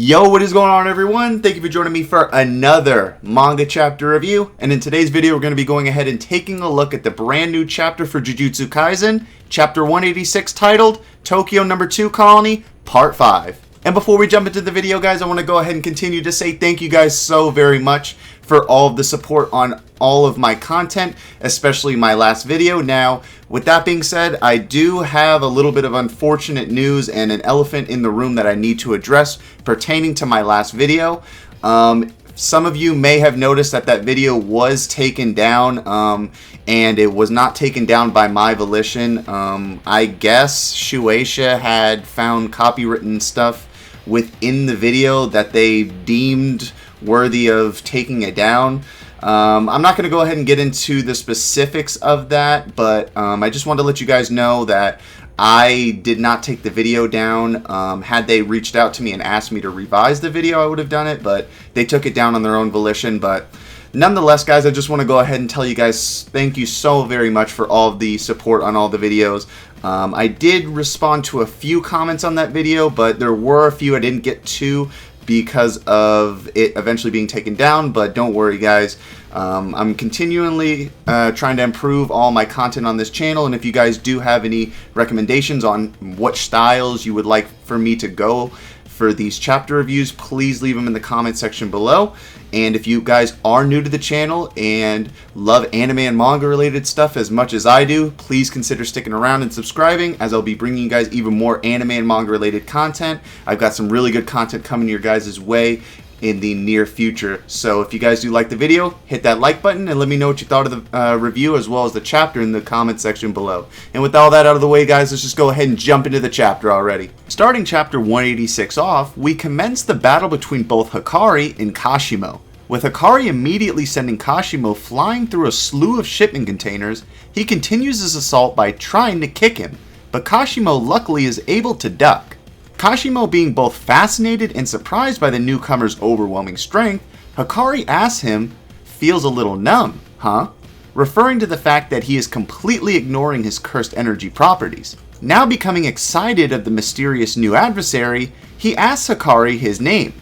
Yo, what is going on, everyone? Thank you for joining me for another manga chapter review. And in today's video, we're going to be going ahead and taking a look at the brand new chapter for Jujutsu Kaisen, chapter 186, titled Tokyo No. 2 Colony, Part 5. And before we jump into the video, guys, I want to go ahead and continue to say thank you guys so very much for all of the support on all of my content, especially my last video. Now, with that being said, I do have a little bit of unfortunate news and an elephant in the room that I need to address pertaining to my last video. Some of you may have noticed that that video was taken down, and it was not taken down by my volition. I guess Shueisha had found copywritten stuff within the video that they deemed worthy of taking it down. I'm not going to go ahead and get into the specifics of that, but I just wanted to let you guys know that I did not take the video down. Had they reached out to me and asked me to revise the video, I would have done it, but they took it down on their own volition. But nonetheless, guys, I just want to go ahead and tell you guys thank you so very much for all of the support on all the videos. I did respond to a few comments on that video, but there were a few I didn't get to because of it eventually being taken down. But don't worry, guys. I'm continually trying to improve all my content on this channel, and if you guys do have any recommendations on what styles you would like for me to go for these chapter reviews, please leave them in the comment section below. And if you guys are new to the channel and love anime and manga related stuff as much as I do, please consider sticking around and subscribing, as I'll be bringing you guys even more anime and manga related content. I've got some really good content coming your guys' way in the near future. So if you guys do like the video, hit that like button and let me know what you thought of the review as well as the chapter in the comment section below. And with all that out of the way, guys, let's just go ahead and jump into the chapter already. Starting chapter 186 off, we commence the battle between both Hakari and Kashimo. With Hakari immediately sending Kashimo flying through a slew of shipment containers, he continues his assault by trying to kick him, but Kashimo luckily is able to duck. Kashimo being both fascinated and surprised by the newcomer's overwhelming strength, Hakari asks him, "Feels a little numb, huh?" referring to the fact that he is completely ignoring his cursed energy properties. Now becoming excited of the mysterious new adversary, he asks Hakari his name.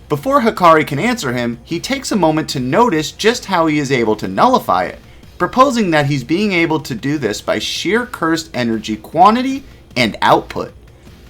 Before Hakari can answer him, he takes a moment to notice just how he is able to nullify it, proposing that he's being able to do this by sheer cursed energy quantity and output.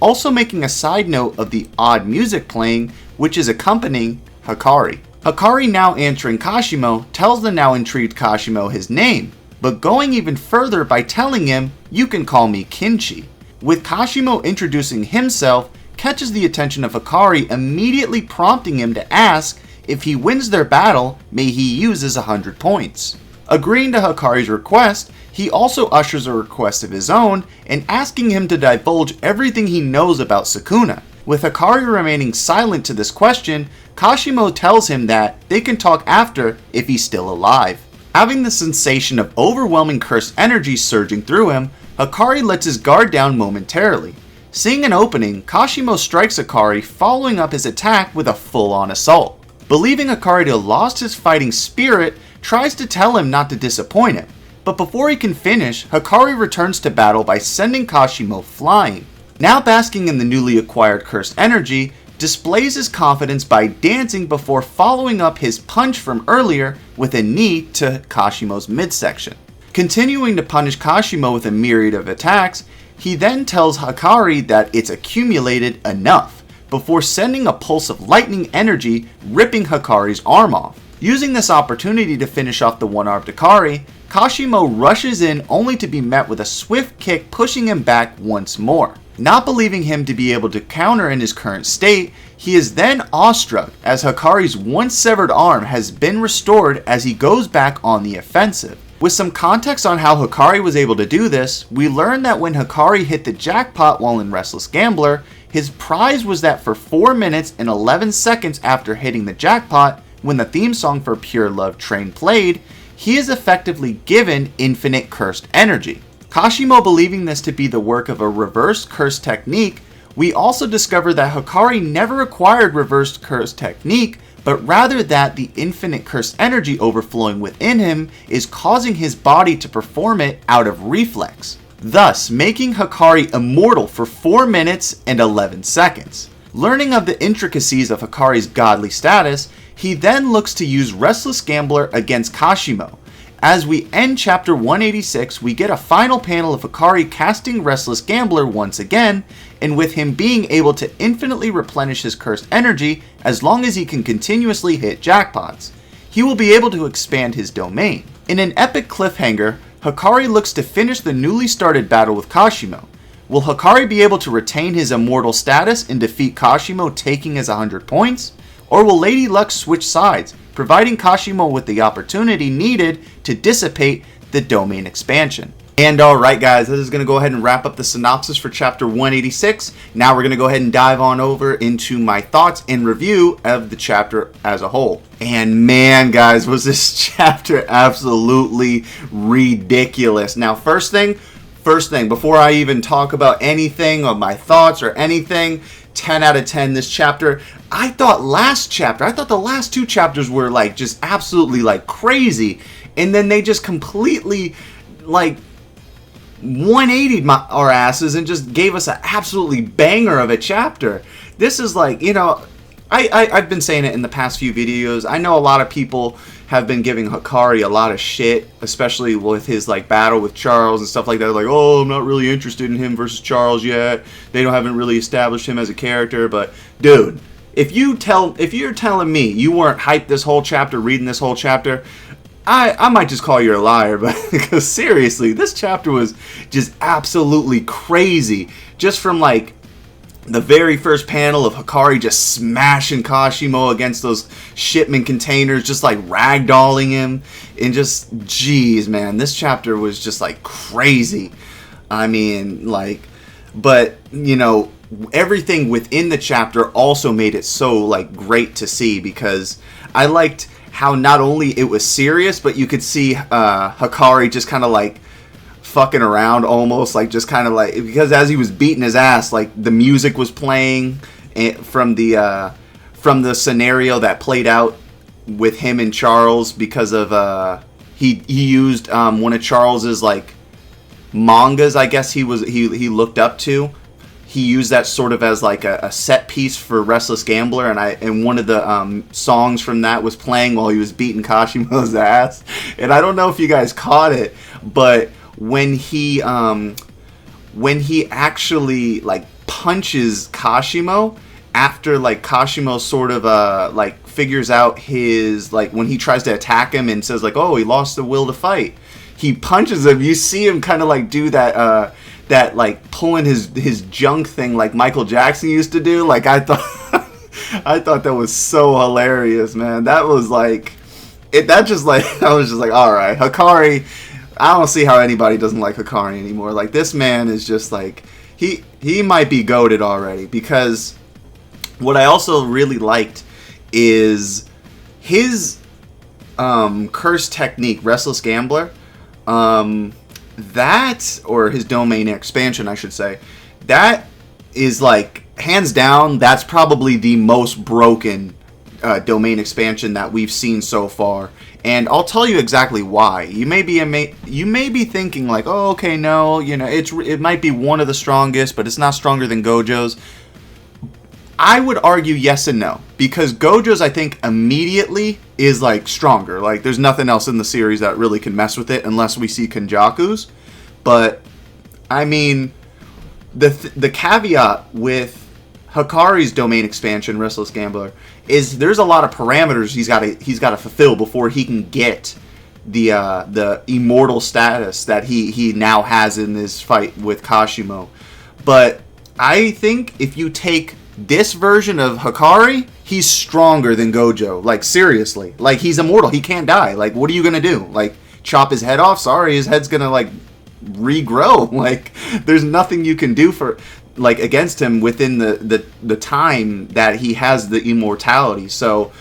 Also making a side note of the odd music playing, which is accompanying Hakari. Hakari, now answering Kashimo, tells the now intrigued Kashimo his name, but going even further by telling him, "You can call me Kinchi." With Kashimo introducing himself, catches the attention of Hakari, immediately prompting him to ask if he wins their battle, may he use his 100 points. Agreeing to Hakari's request, he also ushers a request of his own and asking him to divulge everything he knows about Sukuna. With Hakari remaining silent to this question, Kashimo tells him that they can talk after if he's still alive. Having the sensation of overwhelming cursed energy surging through him, Hakari lets his guard down momentarily. Seeing an opening, Kashimo strikes Hakari, following up his attack with a full-on assault. Believing Hakari to have lost his fighting spirit, tries to tell him not to disappoint him, but before he can finish, Hakari returns to battle by sending Kashimo flying. Now basking in the newly acquired cursed energy, displays his confidence by dancing before following up his punch from earlier with a knee to Kashimo's midsection. Continuing to punish Kashimo with a myriad of attacks, he then tells Hakari that it's accumulated enough, before sending a pulse of lightning energy, ripping Hakari's arm off. Using this opportunity to finish off the one-armed Hakari, Kashimo rushes in only to be met with a swift kick, pushing him back once more. Not believing him to be able to counter in his current state, he is then awestruck as Hakari's once severed arm has been restored as he goes back on the offensive. With some context on how Hakari was able to do this, we learn that when Hakari hit the jackpot while in Restless Gambler, his prize was that for 4 minutes and 11 seconds after hitting the jackpot, when the theme song for Pure Love Train played, he is effectively given infinite cursed energy. Kashimo believing this to be the work of a reverse curse technique, we also discover that Hakari never acquired reverse curse technique, but rather that the infinite cursed energy overflowing within him is causing his body to perform it out of reflex, thus making Hakari immortal for 4 minutes and 11 seconds. Learning of the intricacies of Hakari's godly status, he then looks to use Restless Gambler against Kashimo. As we end chapter 186, we get a final panel of Hakari casting Restless Gambler once again, and with him being able to infinitely replenish his cursed energy as long as he can continuously hit jackpots. He will be able to expand his domain. In an epic cliffhanger, Hakari looks to finish the newly started battle with Kashimo. Will Hakari be able to retain his immortal status and defeat Kashimo, taking his 100 points? Or will Lady Luck switch sides, providing Kashimo with the opportunity needed to dissipate the domain expansion? And alright guys, this is going to go ahead and wrap up the synopsis for chapter 186. Now we're going to go ahead and dive on over into my thoughts and review of the chapter as a whole. And man guys, was this chapter absolutely ridiculous. Now first thing, before I even talk about anything of my thoughts or anything, 10 out of 10 this chapter. I thought the last two chapters were like just absolutely like crazy. And then they just completely like 180'd our asses and just gave us an absolutely banger of a chapter. This is like, you know, I've been saying it in the past few videos. I know a lot of people have been giving Hakari a lot of shit, especially with his like battle with Charles and stuff like that. Like, oh, I'm not really interested in him versus Charles yet. They haven't really established him as a character. But dude, if you're telling me you weren't hyped this whole chapter, reading this whole chapter, I might just call you a liar. But because seriously, this chapter was just absolutely crazy. Just from like the very first panel of Hakari just smashing Kashimo against those shipment containers, just like ragdolling him, and just, geez, man, this chapter was just like crazy. I mean, like, but, you know, everything within the chapter also made it so, like, great to see, because I liked how not only it was serious, but you could see Hakari just kind of like fucking around almost, like just kind of like, because as he was beating his ass, like the music was playing from the scenario that played out with him and Charles, because of he used one of Charles's like mangas, I guess he looked up to. He used that sort of as like a set piece for Restless Gambler, and one of the songs from that was playing while he was beating Kashimo's ass. And I don't know if you guys caught it, but when he actually like punches Kashimo after like Kashimo sort of like figures out his, like when he tries to attack him and says like, oh, he lost the will to fight, he punches him. You see him kind of like do that that like pulling his junk thing like Michael Jackson used to do. Like I thought that was so hilarious, man. That was like that just like I was just like, all right, Hakari. I don't see how anybody doesn't like Hakari anymore. Like, this man is just like, he might be goated already. Because what I also really liked is his curse technique, Restless Gambler. That, or his domain expansion, I should say. That is like, hands down, that's probably the most broken domain expansion that we've seen so far. And I'll tell you exactly why. You may be thinking like, oh, okay, no, you know, it might be one of the strongest, but it's not stronger than Gojo's. I would argue yes and no, because Gojo's, I think, immediately is like stronger. Like, there's nothing else in the series that really can mess with it unless we see Kenjaku's. But I mean, the caveat with Hakari's domain expansion, Restless Gambler, is there's a lot of parameters he's got to fulfill before he can get the immortal status that he now has in this fight with Kashimo. But I think if you take this version of Hakari, he's stronger than Gojo. Like, seriously. Like, he's immortal. He can't die. Like, what are you gonna do? Like, chop his head off? Sorry, his head's gonna like regrow. Like, there's nothing you can do for like against him within the time that he has the immortality. So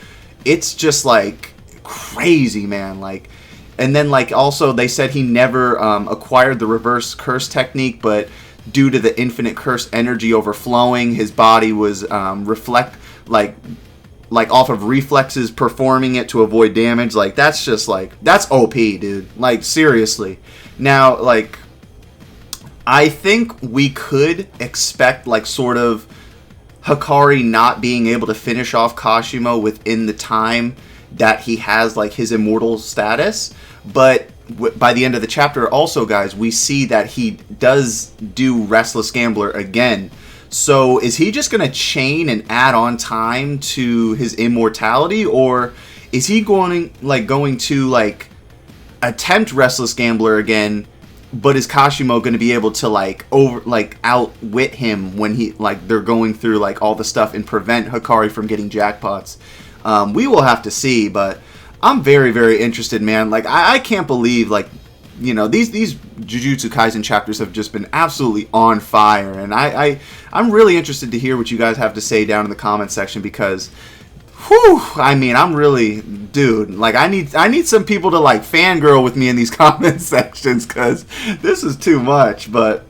it's just like crazy, man. Like, and then like also they said he never acquired the reverse curse technique, but due to the infinite curse energy overflowing, his body was reflect like off of reflexes performing it to avoid damage. Like, that's just like, that's OP, dude. Like, seriously. Now, like, I think we could expect like sort of Hakari not being able to finish off Kashimo within the time that he has like his immortal status. But by the end of the chapter also, guys, we see that he does do Restless Gambler again. So is he just going to chain and add on time to his immortality, or is he going to attempt Restless Gambler again, but is Kashimo going to be able to outwit him when he they're going through all the stuff and prevent Hakari from getting jackpots? We will have to see, but I'm very, very interested, man. I can't believe these Jujutsu Kaisen chapters have just been absolutely on fire, and I'm really interested to hear what you guys have to say down in the comment section, because whew, I mean, I'm really, dude, I need some people to fangirl with me in these comment sections, because this is too much. But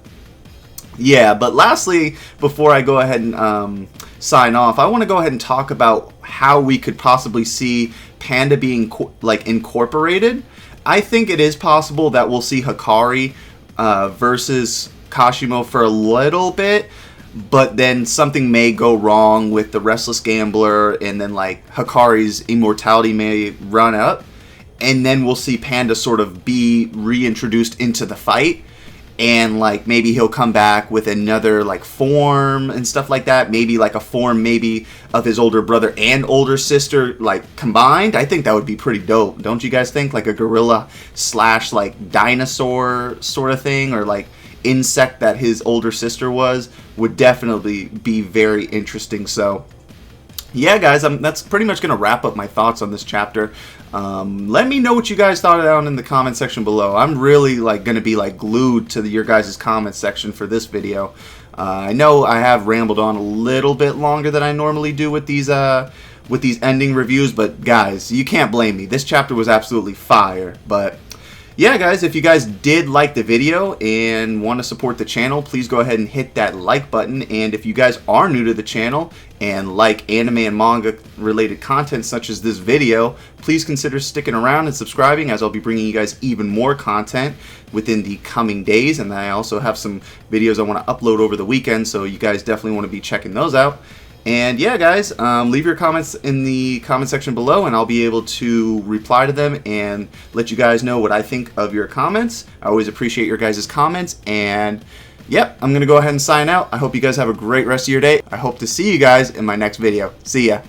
yeah, but lastly, before I go ahead and sign off, I want to go ahead and talk about how we could possibly see Panda being incorporated. I think it is possible that we'll see Hakari versus Kashimo for a little bit, but then something may go wrong with the Restless Gambler, and then Hakari's immortality may run up, and then we'll see Panda sort of be reintroduced into the fight, and maybe he'll come back with another form and stuff like that. Maybe a form maybe of his older brother and older sister combined. I think that would be pretty dope. Don't you guys think? A gorilla slash dinosaur sort of thing, or insect that his older sister was, would definitely be very interesting. So yeah, guys, that's pretty much going to wrap up my thoughts on this chapter. Let me know what you guys thought down in the comment section below. I'm really going to be glued to your guys' comment section for this video. I know I have rambled on a little bit longer than I normally do with these ending reviews, but guys, you can't blame me. This chapter was absolutely fire. But yeah, guys, if you guys did like the video and want to support the channel, please go ahead and hit that like button. And if you guys are new to the channel and like anime and manga related content such as this video, please consider sticking around and subscribing, as I'll be bringing you guys even more content within the coming days. And I also have some videos I want to upload over the weekend, so you guys definitely want to be checking those out. And yeah, guys, leave your comments in the comment section below, and I'll be able to reply to them and let you guys know what I think of your comments. I always appreciate your guys' comments. And yep, I'm going to go ahead and sign out. I hope you guys have a great rest of your day. I hope to see you guys in my next video. See ya.